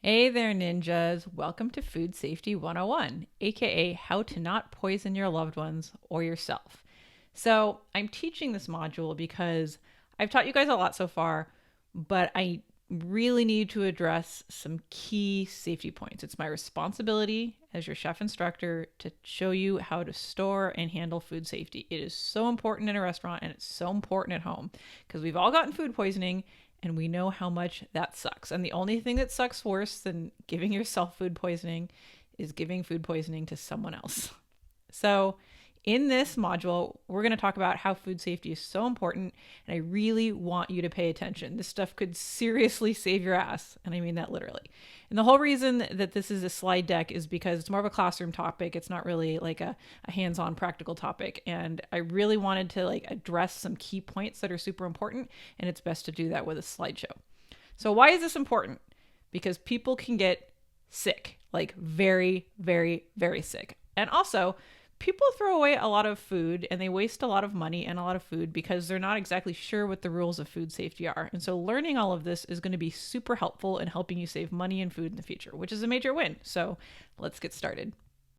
Hey there, ninjas. Welcome to Food Safety 101, aka how to not poison your loved ones or yourself. So, I'm teaching this module because I've taught you guys a lot so far, but I really need to address some key safety points. It's my responsibility as your chef instructor to show you how to store and handle food safety. It is so important in a restaurant and it's so important at home because we've all gotten food poisoning and we know how much that sucks. And the only thing that sucks worse than giving yourself food poisoning is giving food poisoning to someone else. So, in this module, we're going to talk about how food safety is so important, and I really want you to pay attention. This stuff could seriously save your ass, and I mean that literally. And the whole reason that this is a slide deck is because it's more of a classroom topic. It's not really like a hands-on practical topic, and I really wanted to address some key points that are super important, and it's best to do that with a slideshow. So why is this important? Because people can get sick, like very, very, very sick. And also, people throw away a lot of food and they waste a lot of money and a lot of food because they're not exactly sure what the rules of food safety are. And so learning all of this is going to be super helpful in helping you save money and food in the future, which is a major win. So let's get started.